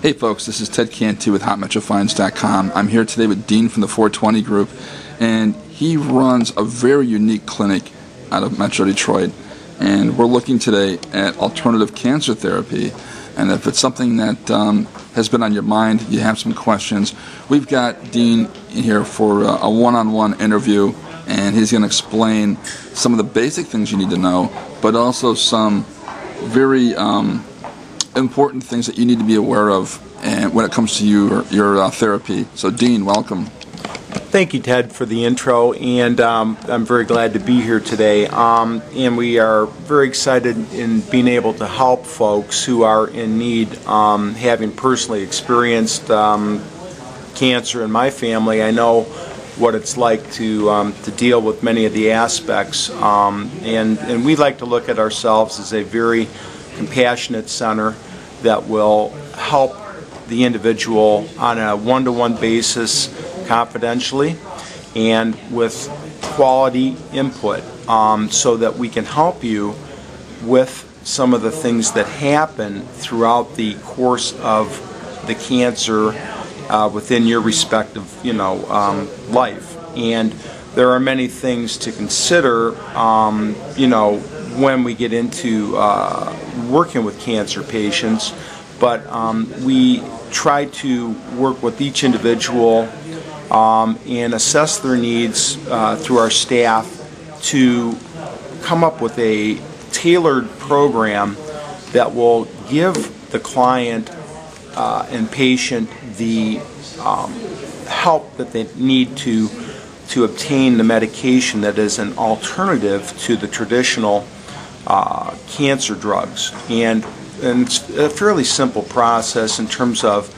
Hey folks, this is Ted Cantu with HotMetroFinance.com. I'm here today with Dean from the 420 Group, and he runs a very unique clinic out of Metro Detroit. And we're looking today at alternative cancer therapy. And if it's something that has been on your mind, you have some questions, we've got Dean here for a one-on-one interview, and he's going to explain some of the basic things you need to know, but also some very important things that you need to be aware of and when it comes to your therapy. So Dean, welcome. Thank you, Ted, for the intro, and I'm very glad to be here today. And we are very excited in being able to help folks who are in need. Having personally experienced cancer in my family, I know what it's like to deal with many of the aspects. And we like to look at ourselves as a very compassionate center that will help the individual on a one-to-one basis, confidentially, and with quality input, so that we can help you with some of the things that happen throughout the course of the cancer within your respective, life. And there are many things to consider, when we get into working with cancer patients, but we try to work with each individual and assess their needs through our staff to come up with a tailored program that will give the client and patient the help that they need to obtain the medication that is an alternative to the traditional cancer drugs. And it's a fairly simple process in terms of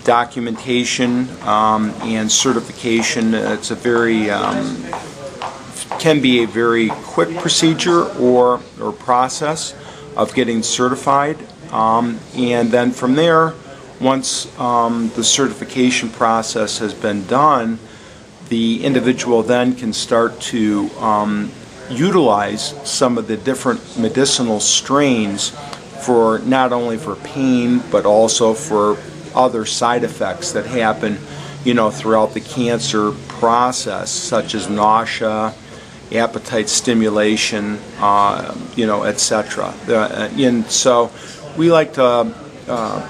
documentation and certification. It's a very can be a very quick procedure or process of getting certified, and then from there, once the certification process has been done, the individual then can start to utilize some of the different medicinal strains for not only for pain but also for other side effects that happen, throughout the cancer process, such as nausea, appetite stimulation, etc. And so we like to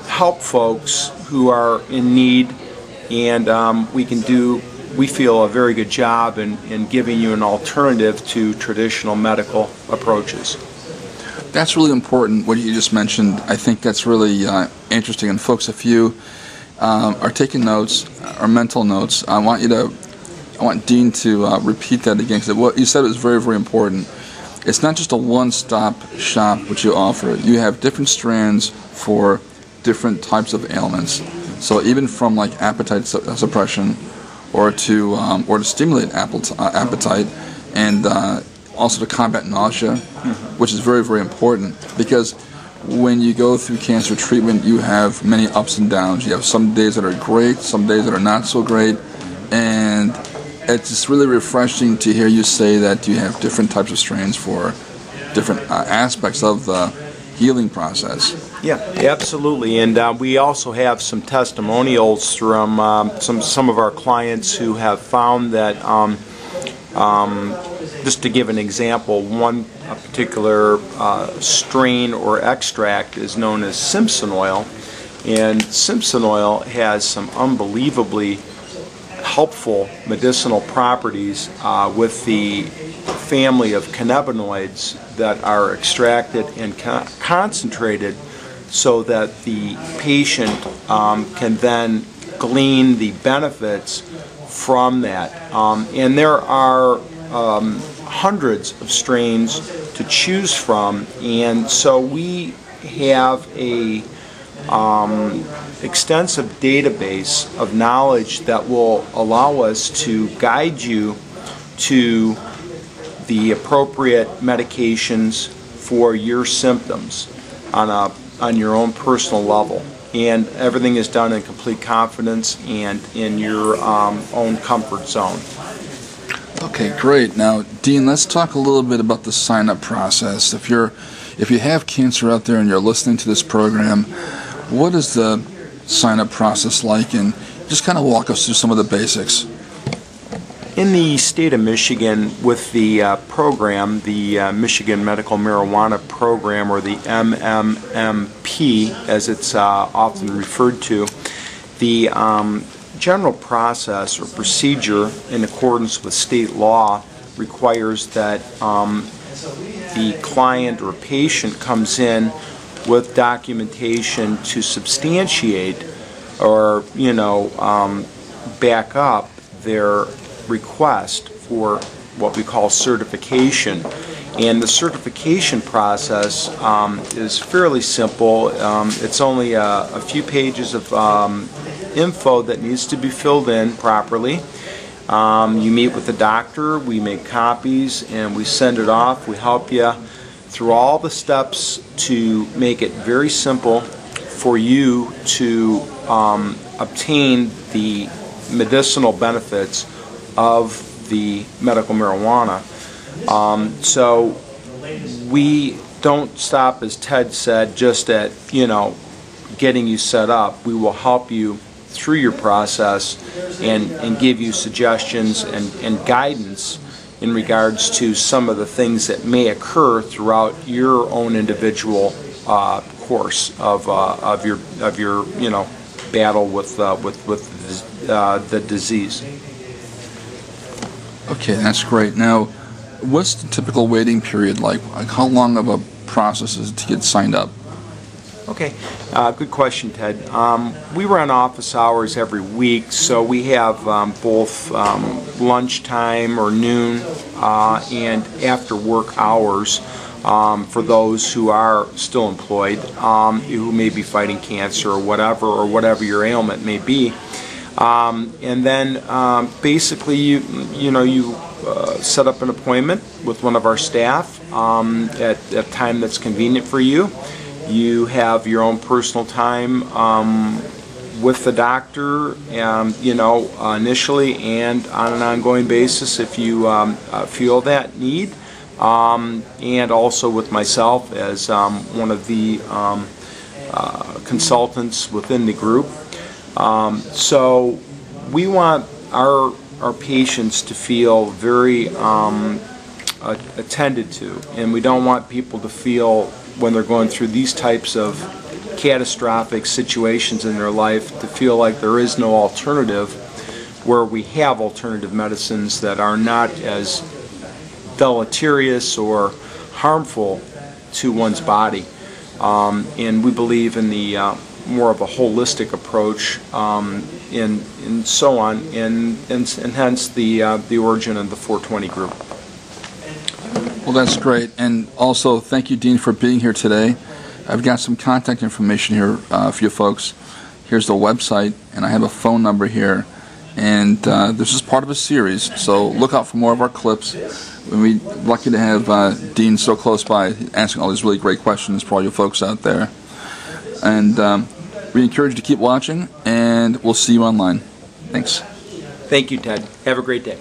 help folks who are in need, and we feel a very good job in giving you an alternative to traditional medical approaches. That's really important, what you just mentioned. I think that's really interesting. And folks, if you are taking notes or mental notes, I want Dean to repeat that again, because what you said is very, very important. It's not just a one-stop shop which you offer. You have different strands for different types of ailments. So even from like appetite suppression, or to stimulate appetite, and also to combat nausea, which is very, very important, because when you go through cancer treatment, you have many ups and downs. You have some days that are great, some days that are not so great, and it's just really refreshing to hear you say that you have different types of strains for different aspects of the healing process. Yeah, absolutely. And we also have some testimonials from some of our clients who have found that, just to give an example, one particular strain or extract is known as Simpson oil, and Simpson oil has some unbelievably helpful medicinal properties with the family of cannabinoids that are extracted and concentrated, so that the patient can then glean the benefits from that. And there are hundreds of strains to choose from, and so we have a extensive database of knowledge that will allow us to guide you to the appropriate medications for your symptoms on your own personal level. And everything is done in complete confidence and in your own comfort zone. Okay, great. Now, Dean, let's talk a little bit about the sign-up process. If you have cancer out there and you're listening to this program, what is the sign-up process like? And just kind of walk us through some of the basics. In the state of Michigan, with the program, the Michigan Medical Marijuana Program, or the MMMP, as it's often referred to, the general process or procedure in accordance with state law requires that the client or patient comes in with documentation to substantiate or, back up their request for what we call certification. And the certification process is fairly simple. It's only a few pages of info that needs to be filled in properly. You meet with the doctor, we make copies, and we send it off. We help you through all the steps to make it very simple for you to obtain the medicinal benefits of the medical marijuana. So we don't stop, as Ted said, just at getting you set up. We will help you through your process and give you suggestions and guidance in regards to some of the things that may occur throughout your own individual course of your battle with the disease. Okay, that's great. Now, what's the typical waiting period like? How long of a process is it to get signed up? Okay, good question, Ted. We run office hours every week, so we have both lunchtime or noon and after work hours for those who are still employed, who may be fighting cancer or whatever your ailment may be. And then basically you set up an appointment with one of our staff at a time that's convenient for you. You have your own personal time with the doctor, initially and on an ongoing basis if you feel that need, and also with myself as one of the consultants within the group. So we want our patients to feel very attended to, and we don't want people to feel, when they're going through these types of catastrophic situations in their life, to feel like there is no alternative, where we have alternative medicines that are not as deleterious or harmful to one's body. And we believe in the more of a holistic approach, and so on, and hence the origin of the 420 group. Well, that's great. And also, thank you, Dean, for being here today. I've got some contact information here for you folks. Here's the website, and I have a phone number here. And this is part of a series, so look out for more of our clips. We're lucky to have Dean so close by, answering all these really great questions for all you folks out there. And we encourage you to keep watching, and we'll see you online. Thanks. Thank you, Ted. Have a great day.